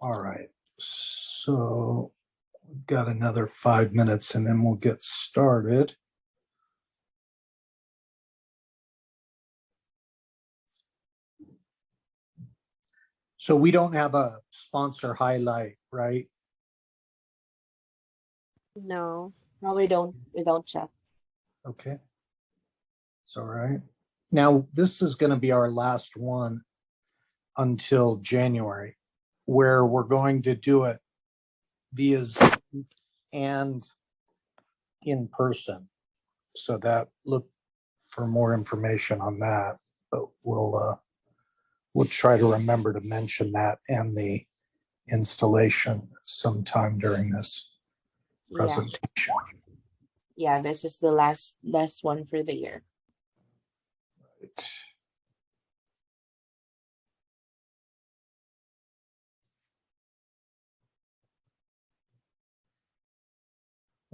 All right. So we've got another 5 minutes and then we'll get started. So we don't have a sponsor highlight, right? No, we don't. We don't, Jeff. Okay. It's all right. Now, this is going to be our last one until January, where we're going to do it via Zoom and in person. So that look for more information on that, but we'll try to remember to mention that and the installation sometime during this presentation. Yeah, this is the last one for the year. Right.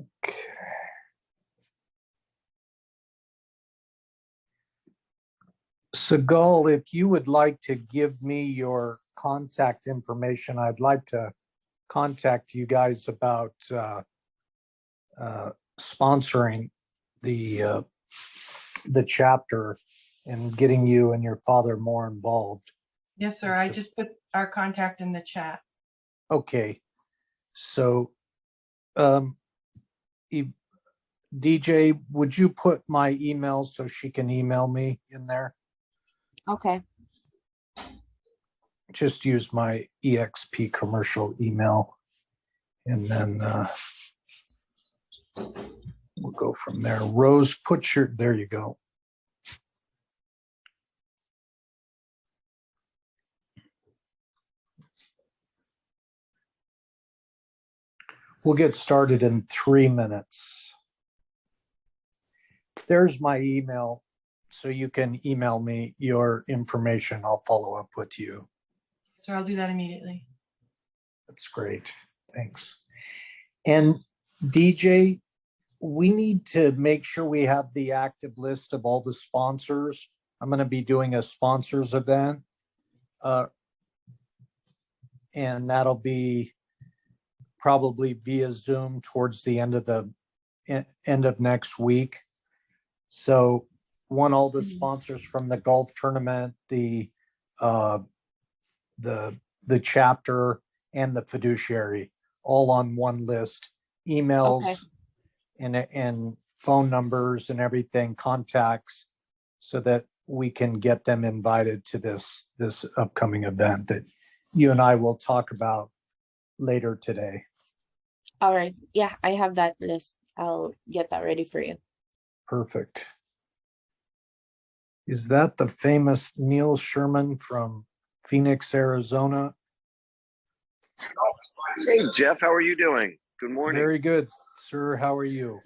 Okay. Segal, if you would like to give me your contact information, I'd like to contact you guys about sponsoring the chapter and getting you and your father more involved. Yes, sir. I just put our contact in the chat. Okay. So, DJ, would you put my email so she can email me in there? Okay. Just use my EXP commercial email, and then we'll go from there. Rose, there you go. We'll get started in 3 minutes. There's my email, so you can email me your information. I'll follow up with you. So I'll do that immediately. That's great. Thanks. And DJ, we need to make sure we have the active list of all the sponsors. I'm going to be doing a sponsors event, and that'll be probably via Zoom towards the end of next week. So want all the sponsors from the golf tournament, the chapter, and the fiduciary, all on one list. Emails and phone numbers and everything, contacts, so that we can get them invited to this upcoming event that you and I will talk about later today. All right. Yeah, I have that list. I'll get that ready for you. Perfect. Is that the famous Neil Sherman from Phoenix, Arizona? Hey, Jeff, how are you doing? Good morning. Very good, sir. How are you?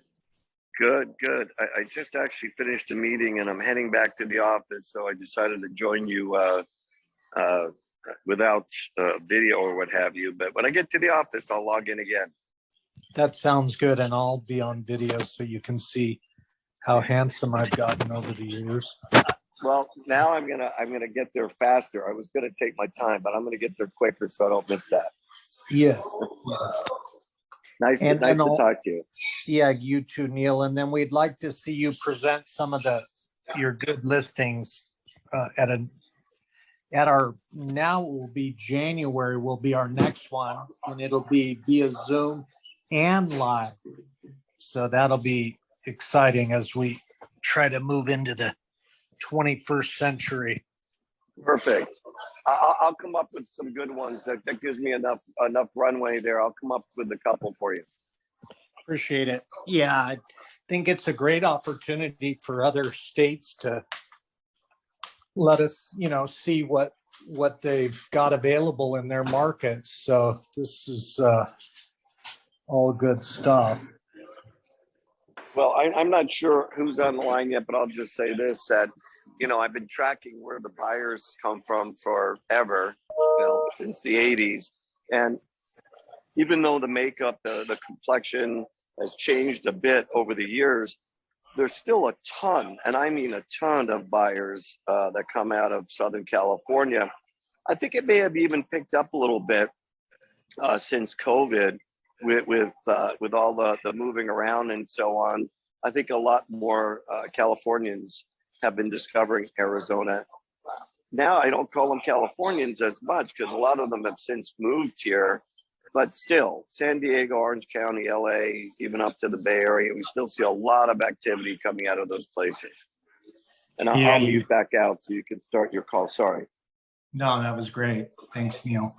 Good. I just actually finished a meeting and I'm heading back to the office, so I decided to join you without video or what have you. But when I get to the office, I'll log in again. That sounds good, and I'll be on video so you can see how handsome I've gotten over the years. Well, now I'm gonna get there faster. I was gonna take my time, but I'm gonna get there quicker so I don't miss that. Yes. Nice to talk to you. Yeah, you too, Neil. And then we'd like to see you present some of your good listings at our, now will be January, will be our next one, and it'll be via Zoom and live. So that'll be exciting as we try to move into the 21st century. Perfect. I'll come up with some good ones. That gives me enough runway there. I'll come up with a couple for you. Appreciate it. Yeah, I think it's a great opportunity for other states to let us, see what they've got available in their markets. So this is all good stuff. Well, I'm not sure who's on the line yet, but I'll just say this, that, I've been tracking where the buyers come from forever, since the 80s. And even though the makeup, the complexion has changed a bit over the years, there's still a ton, and I mean a ton of buyers that come out of Southern California. I think it may have even picked up a little bit since COVID, with all the moving around and so on. I think a lot more Californians have been discovering Arizona. Now I don't call them Californians as much because a lot of them have since moved here, but still, San Diego, Orange County, LA, even up to the Bay Area, we still see a lot of activity coming out of those places. And Yeah, I'll mute back out so you can start your call. Sorry. No, that was great. Thanks, Neil.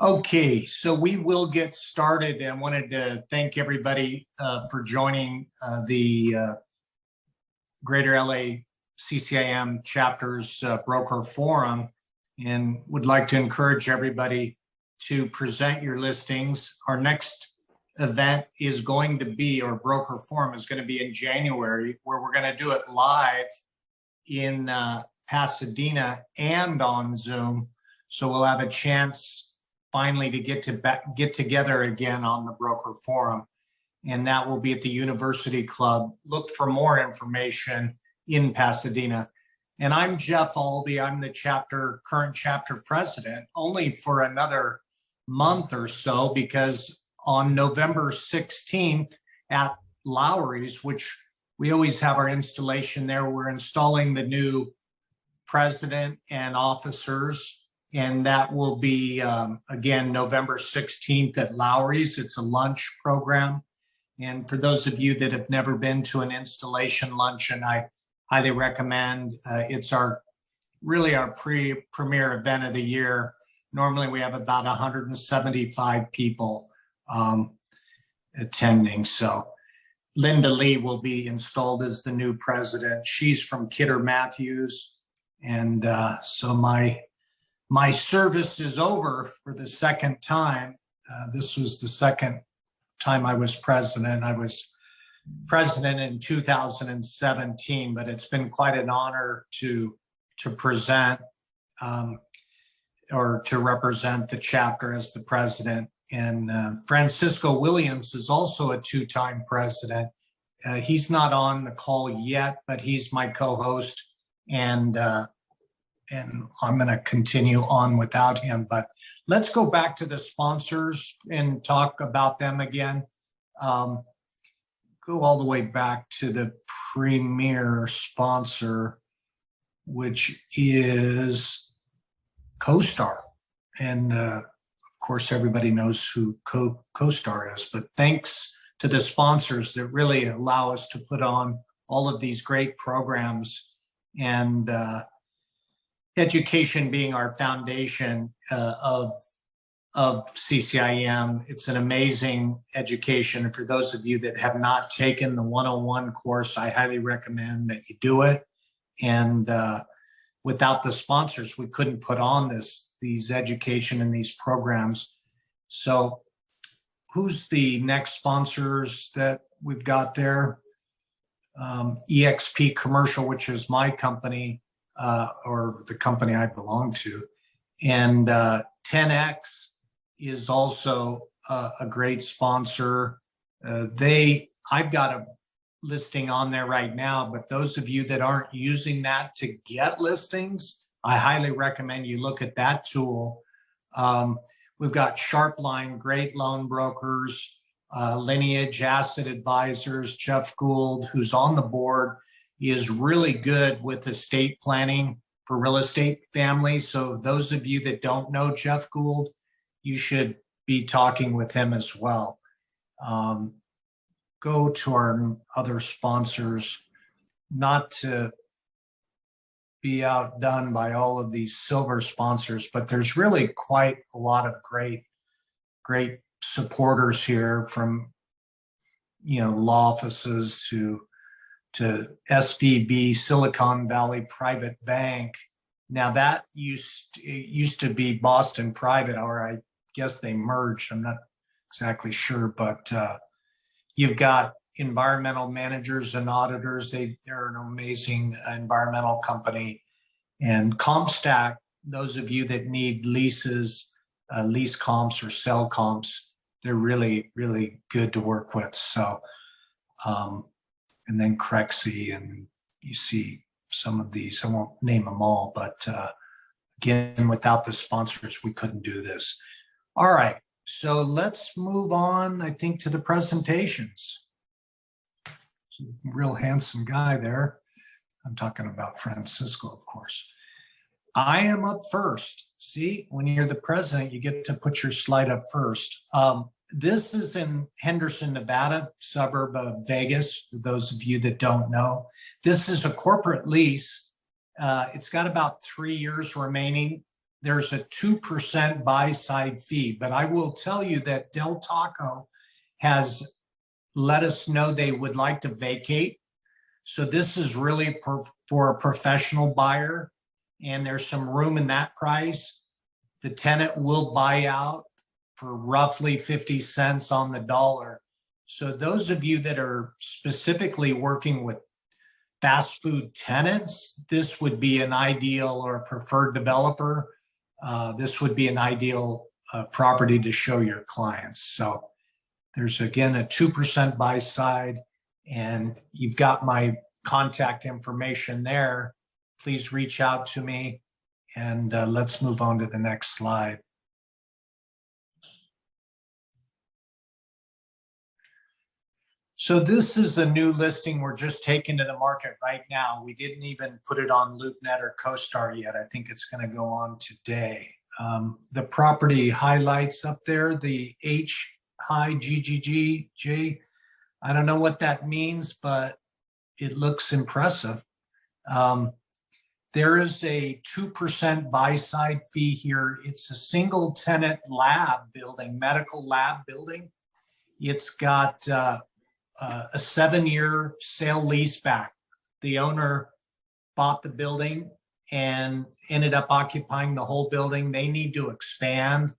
Okay, so we will get started. I wanted to thank everybody for joining the Greater LA CCIM chapters broker forum, and would like to encourage everybody to present your listings. Our next event is going to be, or broker forum is going to be in January, where we're going to do it live in Pasadena and on Zoom. So we'll have a chance finally to get together again on the broker forum, and that will be at the University Club. Look for more information in Pasadena. And I'm Jeff Albee. I'm the current chapter president, only for another month or so, because on November 16th at Lowry's, which we always have our installation there, we're installing the new president and officers. And that will be, again, November 16th at Lowry's. It's a lunch program. And for those of you that have never been to an installation luncheon, I highly recommend. It's really our premier event of the year. Normally we have about 175 people attending. So Linda Lee will be installed as the new president. She's from Kidder Matthews. And so my service is over for the second time. This was the second time I was president. I was president in 2017, but it's been quite an honor to present or to represent the chapter as the president. And Francisco Williams is also a two-time president. He's not on the call yet, but he's my co-host, and I'm going to continue on without him. But let's go back to the sponsors and talk about them again. Go all the way back to the premier sponsor, which is CoStar. And of course, everybody knows who CoStar is, but thanks to the sponsors that really allow us to put on all of these great programs, and education being our foundation of CCIM. It's an amazing education. For those of you that have not taken the 101 course, I highly recommend that you do it. And without the sponsors, we couldn't put on these education and these programs. So who's the next sponsors that we've got there? EXP Commercial, which is my company, or the company I belong to. And 10X is also a great sponsor. I've got a listing on there right now, but those of you that aren't using that to get listings, I highly recommend you look at that tool. We've got Sharpline, great loan brokers, Lineage Asset Advisors. Jeff Gould, who's on the board, is really good with estate planning for real estate families. So those of you that don't know Jeff Gould, you should be talking with him as well. Go to our other sponsors, not to be outdone by all of these silver sponsors, but there's really quite a lot of great supporters here, from law offices to SVB, Silicon Valley Private Bank. Now that used to be Boston Private, or I guess they merged. I'm not exactly sure, but you've got environmental managers and auditors. They're an amazing environmental company. And CompStack, those of you that need leases, lease comps or sell comps, they're really, really good to work with. So, and then Crexy, and you see some of these. I won't name them all, but again, without the sponsors, we couldn't do this. All right, so let's move on, I think, to the presentations. Real handsome guy there. I'm talking about Francisco, of course. I am up first. See, when you're the president, you get to put your slide up first. This is in Henderson, Nevada, suburb of Vegas, for those of you that don't know. This is a corporate lease. It's got about 3 years remaining. There's a 2% buy-side fee, but I will tell you that Del Taco has let us know they would like to vacate. So this is really for a professional buyer, and there's some room in that price. The tenant will buy out for roughly 50 cents on the dollar. So those of you that are specifically working with fast food tenants, this would be an ideal or preferred developer. This would be an ideal property to show your clients. So there's, again, a 2% buy side, and you've got my contact information there. Please reach out to me, and let's move on to the next slide. So this is a new listing we're just taking to the market right now. We didn't even put it on LoopNet or CoStar yet. I think it's going to go on today. The property highlights up there, the H high GGG. I don't know what that means, but it looks impressive. There is a 2% buy-side fee here. It's a single tenant lab building, medical lab building. It's got a 7-year sale leaseback. The owner bought the building and ended up occupying the whole building. They need to expand.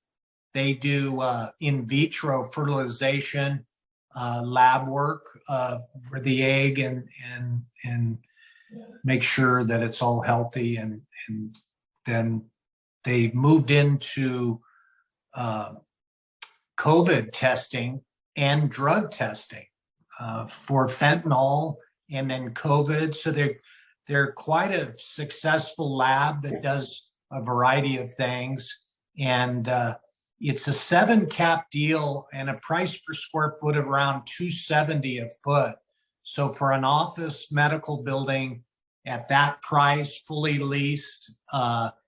They do in vitro fertilization, lab work for the egg, and make sure that it's all healthy. And then they moved into COVID testing and drug testing for fentanyl and then COVID. So they're quite a successful lab that does a variety of things. And it's a 7 cap deal and a price per square foot of around $270 a foot. So for an office medical building at that price, fully leased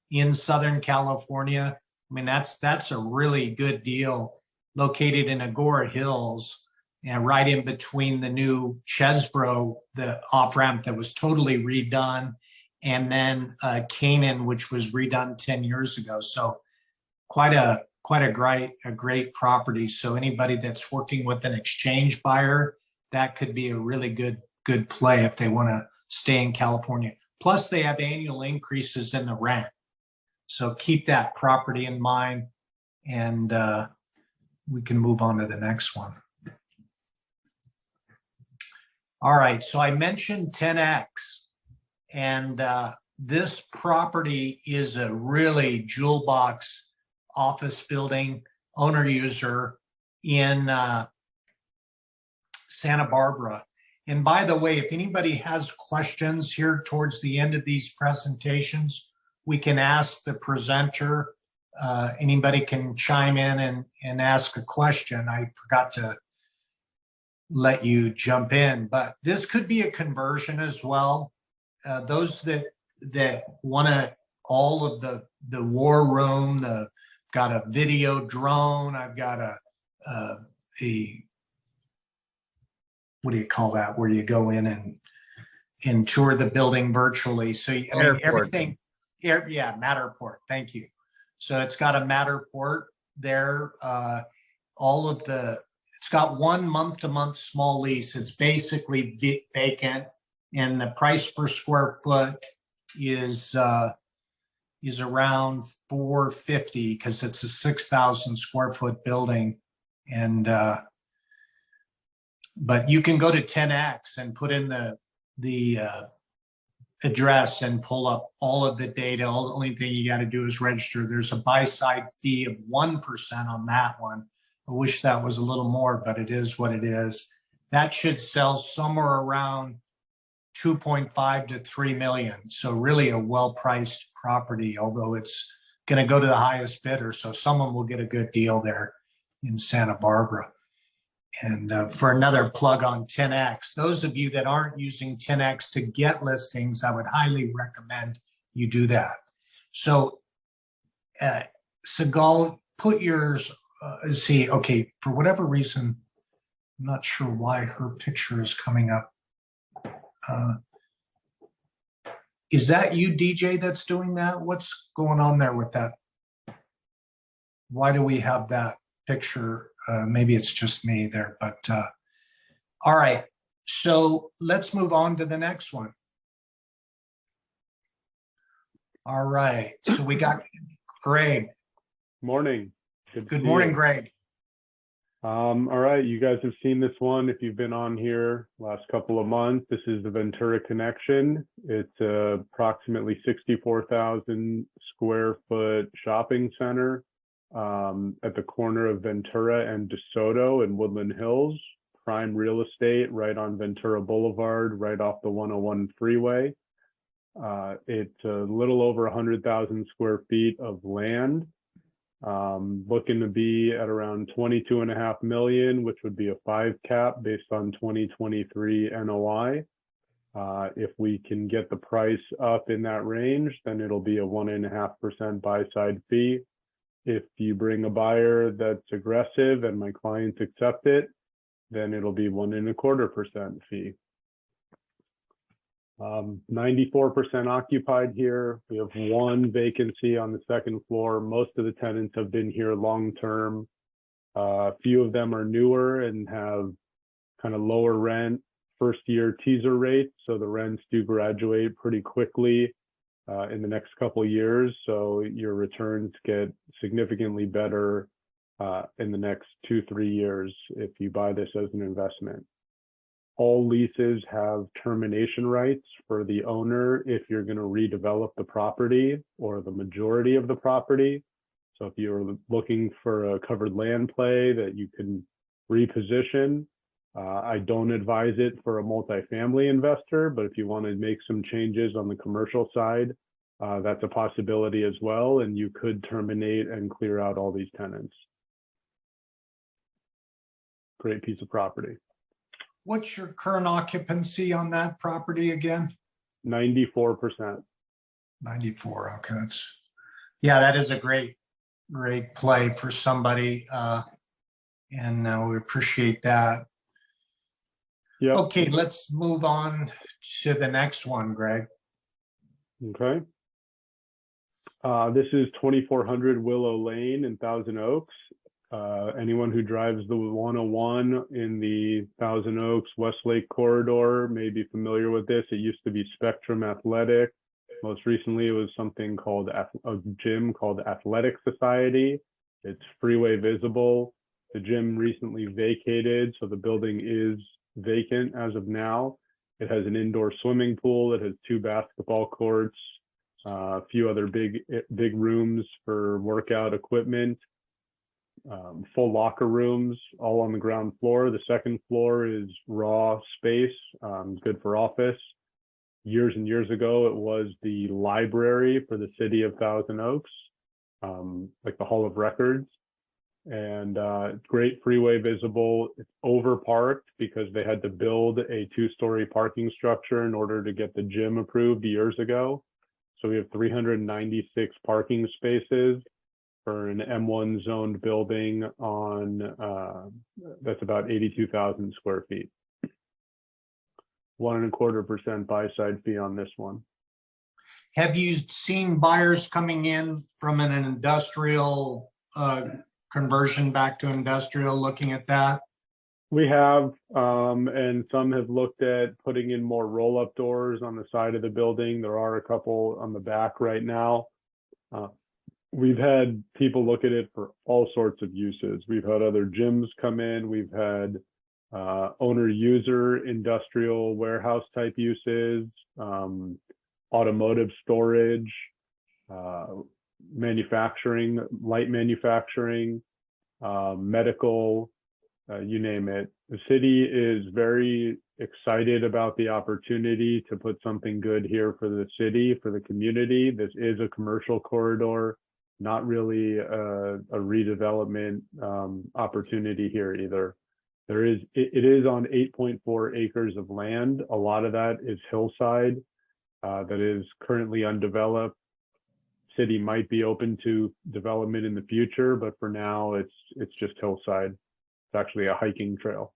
in Southern California, I mean, that's a really good deal, located in Agora Hills, and right in between the new Chesbro, the off-ramp that was totally redone, and then Canaan, which was redone 10 years ago. So quite a great property. So anybody that's working with an exchange buyer, that could be a really good play if they want to stay in California. Plus, they have annual increases in the rent. So keep that property in mind, and we can move on to the next one. All right, so I mentioned 10X, and this property is a really jewel box office building, owner user in Santa Barbara. And by the way, if anybody has questions here towards the end of these presentations, we can ask the presenter. Anybody can chime in and ask a question. I forgot to let you jump in, but this could be a conversion as well. Those that want all of the war room, got a video drone. I've got a what do you call that, where you go in and tour the building virtually. So everything, yeah, Matterport. Thank you. So it's got a Matterport there. It's got 1 month-to-month small lease. It's basically vacant, and the price per square foot is around $450 because it's a 6,000 square foot building. And but you can go to 10X and put in the address and pull up all of the data. The only thing you got to do is register. There's a buy-side fee of 1% on that one. I wish that was a little more, but it is what it is. That should sell somewhere around 2.5 to 3 million. So really a well-priced property, although it's going to go to the highest bidder. So someone will get a good deal there in Santa Barbara. And for another plug on 10X, those of you that aren't using 10X to get listings, I would highly recommend you do that. So Segal, put yours, see, okay, for whatever reason, I'm not sure why her picture is coming up. Is that you, DJ, that's doing that? What's going on there with that? Why do we have that picture? Maybe it's just me there, but all right. So let's move on to the next one. All right. So we got Greg. Morning. Good morning, Greg. All right, you guys have seen this one if you've been on here last couple of months. This is the Ventura connection. It's approximately 64,000 square foot shopping center at the corner of Ventura and DeSoto in Woodland Hills. Prime real estate right on Ventura Boulevard, right off the 101 freeway. It's a little over 100,000 square feet of land. Looking to be at around 22.5 million, which would be a 5 cap based on 2023 NOI. If we can get the price up in that range, then it'll be a 1.5% buy side fee. If you bring a buyer that's aggressive and my clients accept it, then it'll be 1.25% fee. 94% occupied here. We have one vacancy on the second floor. Most of the tenants have been here long-term. A few of them are newer and have kind of lower rent, first-year teaser rates. So the rents do graduate pretty quickly in the next couple of years. So your returns get significantly better in the next 2-3 years if you buy this as an investment. All leases have termination rights for the owner if you're going to redevelop the property or the majority of the property. So if you're looking for a covered land play that you can reposition, I don't advise it for a multifamily investor, but if you want to make some changes on the commercial side, that's a possibility as well. And you could terminate and clear out all these tenants. Great piece of property. What's your current occupancy on that property again? 94%. 94. Okay, yeah, that is a great play for somebody, and we appreciate that. Yeah. Okay, let's move on to the next one, Greg. Okay. This is 2400 Willow Lane in Thousand Oaks. Anyone who drives the 101 in the Thousand Oaks Westlake corridor may be familiar with this. It used to be Spectrum Athletic. Most recently, it was something called a gym called Athletic Society. It's freeway visible. The gym recently vacated, so the building is vacant as of now. It has an indoor swimming pool. It has 2 basketball courts, a few other big rooms for workout equipment. Full locker rooms all on the ground floor. The second floor is raw space, good for office. Years and years ago, it was the library for the city of Thousand Oaks, like the Hall of Records. And great freeway visible. It's overparked because they had to build a 2-story parking structure in order to get the gym approved years ago. So we have 396 parking spaces for an M1 zoned building on that's about 82,000 square feet. 1.25% buy side fee on this one. Have you seen buyers coming in from an industrial conversion back to industrial, looking at that? We have, and some have looked at putting in more roll-up doors on the side of the building. There are a couple on the back right now. We've had people look at it for all sorts of uses. We've had other gyms come in. We've had owner-user industrial warehouse type uses, automotive storage, manufacturing, light manufacturing, medical, you name it. The city is very excited about the opportunity to put something good here for the city, for the community. This is a commercial corridor. not really a redevelopment opportunity here either. It is on 8.4 acres of land. A lot of that is hillside that is currently undeveloped. City might be open to development in the future, but for now it's just hillside. It's actually a hiking trail.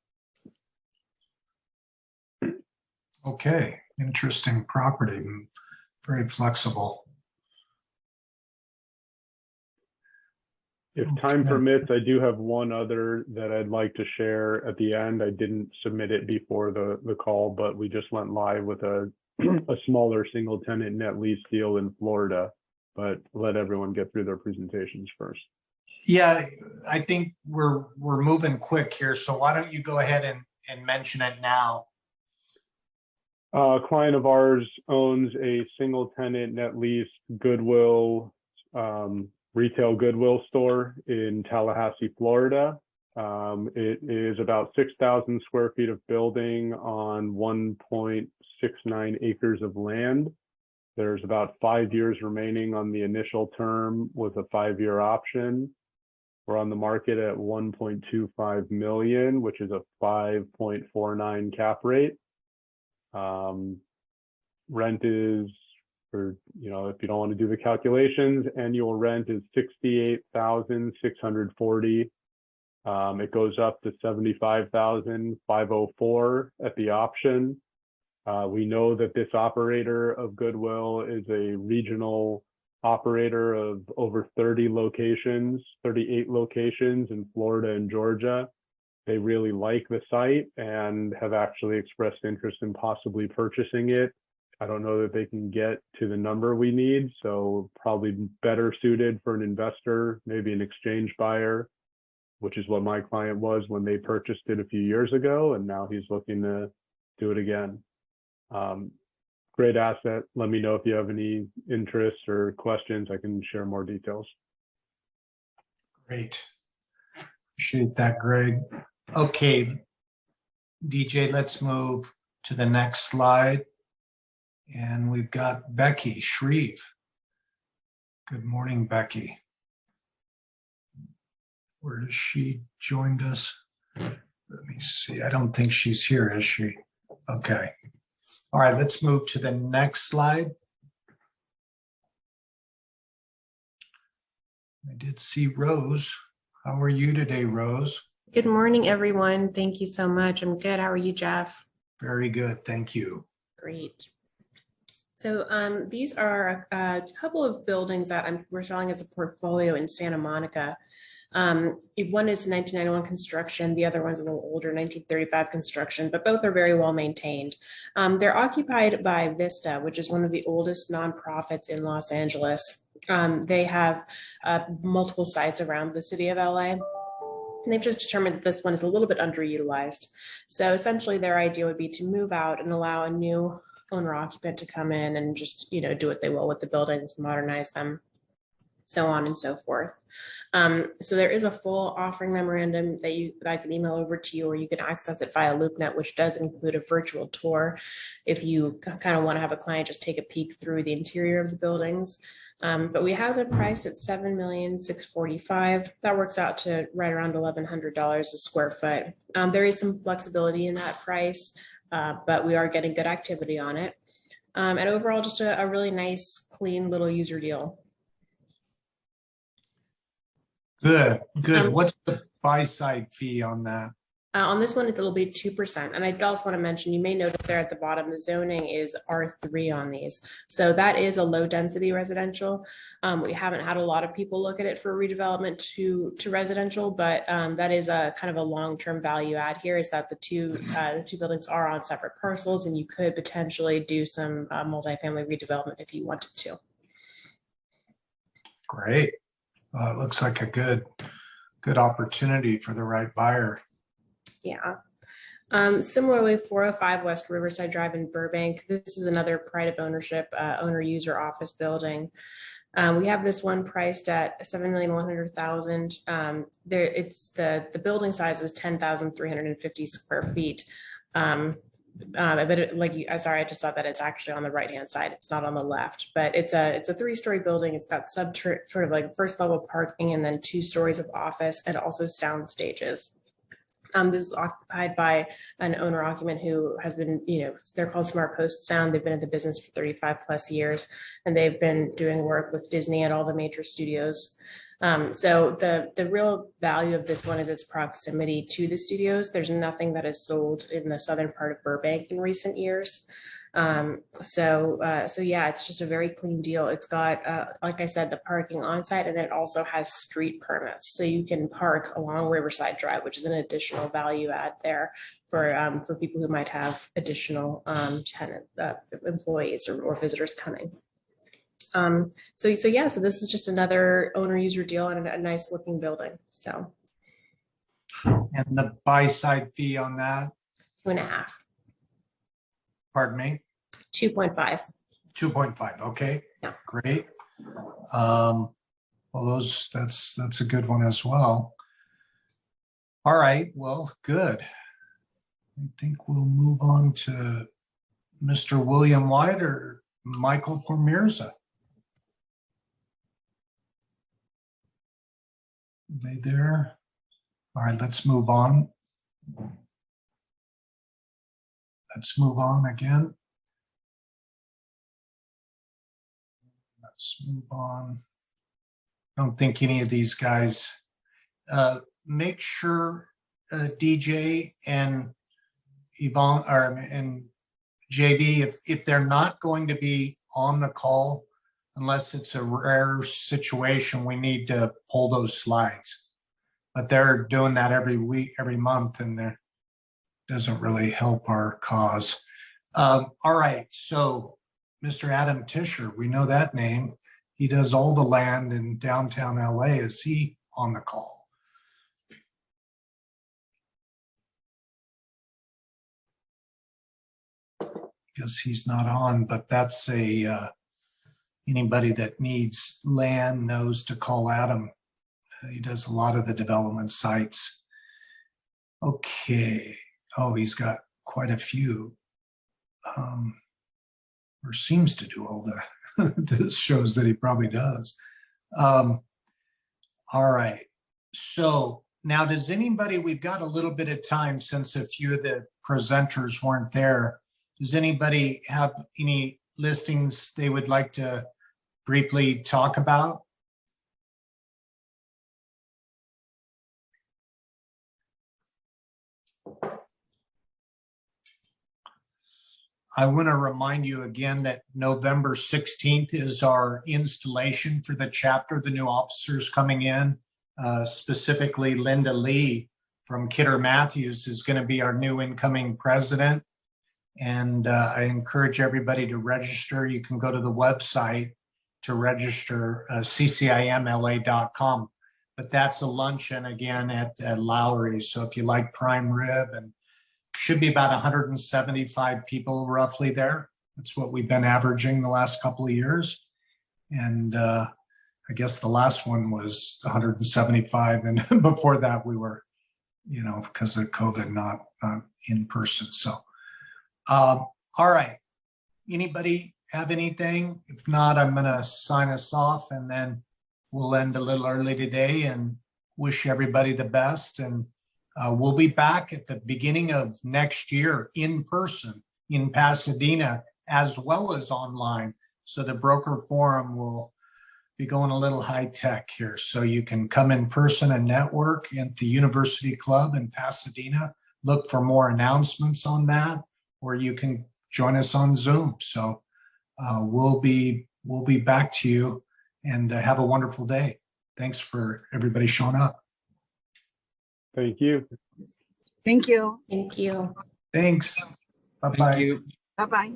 Okay, interesting property, very flexible. If time Okay. permits, I do have one other that I'd like to share at the end. I didn't submit it before the call, but we just went live with a smaller single tenant net lease deal in Florida, but let everyone get through their presentations first. Yeah, I think we're moving quick here, so why don't you go ahead and mention it now? A client of ours owns a single tenant net lease Goodwill, retail Goodwill store in Tallahassee, Florida. It is about 6,000 square feet of building on 1.69 acres of land. There's about 5 years remaining on the initial term with a 5-year option. We're on the market at 1.25 million, which is a 5.49 cap rate. Rent is, for, you know, if you don't want to do the calculations, annual rent is $68,640. It goes up to $75,504 at the option. We know that this operator of Goodwill is a regional operator of over 38 locations in Florida and Georgia. They really like the site and have actually expressed interest in possibly purchasing it. I don't know that they can get to the number we need, so probably better suited for an investor, maybe an exchange buyer, which is what my client was when they purchased it a few years ago, and now he's looking to do it again. Great asset. Let me know if you have any interest or questions. I can share more details. Great. Appreciate that, Greg. Okay, DJ, let's move to the next slide. And we've got Becky Shreve. Good morning, Becky. Where is she? Joined us? Let me see. I don't think she's here, is she? Okay. All right, let's move to the next slide. I did see Rose. How are you today, Rose? Good morning, everyone. Thank you so much. I'm good. How are you, Jeff? Very good, thank you. Great. So these are a couple of buildings that we're selling as a portfolio in Santa Monica. One is 1991 construction, the other one's a little older, 1935 construction, but both are very well maintained. They're occupied by Vista, which is one of the oldest nonprofits in Los Angeles. They have multiple sites around the city of LA. And they've just determined that this one is a little bit underutilized. So essentially their idea would be to move out and allow a new owner occupant to come in and just, you know, do what they will with the buildings, modernize them, so on and so forth. So there is a full offering memorandum that I can email over to you, or you can access it via LoopNet, which does include a virtual tour if you kind of want to have a client just take a peek through the interior of the buildings. But we have the price at $7,645,000. That works out to right around $1,100 a square foot. There is some flexibility in that price, but we are getting good activity on it. And overall, just a really nice, clean little user deal. Good, good. What's the buy side fee on that? On this one, it'll be 2%. And I also want to mention, you may notice there at the bottom, the zoning is R3 on these. So that is a low density residential. We haven't had a lot of people look at it for redevelopment to residential, but that is a kind of a long-term value add here, is that the two buildings are on separate parcels, and you could potentially do some multifamily redevelopment if you wanted to. Great. It looks like a good opportunity for the right buyer. Yeah. Similarly, 405 West Riverside Drive in Burbank. This is another pride of ownership, owner-user office building. We have this one priced at $7,100,000. The building size is 10,350 square feet. like you, sorry, I just saw that it's actually on the right-hand side. It's not on the left, but it's a 3-story building. It's got sort of like first level parking and then 2 stories of office and also sound stages. This is occupied by an owner occupant who has been, they're called Smart Post Sound. They've been in the business for 35 plus years, and they've been doing work with Disney and all the major studios. So the real value of this one is its proximity to the studios. There's nothing that is sold in the southern part of Burbank in recent years. So yeah, it's just a very clean deal. It's got, like I said, the parking on site, and then it also has street permits. So you can park along Riverside Drive, which is an additional value add there for people who might have additional tenant employees or visitors coming. So this is just another owner user deal and a nice looking building. So And the buy side fee on that, 2.5, pardon me, 2.5. 2.5. Okay. Yeah. Great. Well, that's a good one as well. All right. Well, good. I think we'll move on to Mr. William White or Michael Cormirza. Are they there? All right, let's move on. Let's move on again. Let's move on. I don't think any of these guys, make sure DJ and Yvonne and JB, if they're not going to be on the call, unless it's a rare situation, we need to pull those slides. But they're doing that every week, every month, and that doesn't really help our cause. All right, so Mr. Adam Tischer, we know that name. He does all the land in downtown LA. Is he on the call? Guess he's not on, but that's anybody that needs land knows to call Adam. He does a lot of the development sites. Okay. Oh, he's got quite a few. Or seems to do all the, this shows that he probably does. All right. So now does anybody, we've got a little bit of time since a few of the presenters weren't there. Does anybody have any listings they would like to briefly talk about? I want to remind you again that November 16th is our installation for the chapter, the new officers coming in, specifically Linda Lee from Kidder Matthews is going to be our new incoming president. And I encourage everybody to register. You can go to the website to register, CCIMLA.com. But that's a luncheon again at Lowry. So if you like prime rib, and should be about 175 people roughly there. That's what we've been averaging the last couple of years. And I guess the last one was 175. And before that we were, because of COVID, not in person. So, all right. Anybody have anything? If not, I'm going to sign us off, and then we'll end a little early today and wish everybody the best. And we'll be back at the beginning of next year in person in Pasadena, as well as online. So the broker forum will be going a little high tech here. So you can come in person and network at the University Club in Pasadena. Look for more announcements on that, or you can join us on Zoom. So we'll be back to you, and have a wonderful day. Thanks for everybody showing up. Thank you. Thank you. Thank you. Thanks. Bye-bye. Thank you. Bye-bye.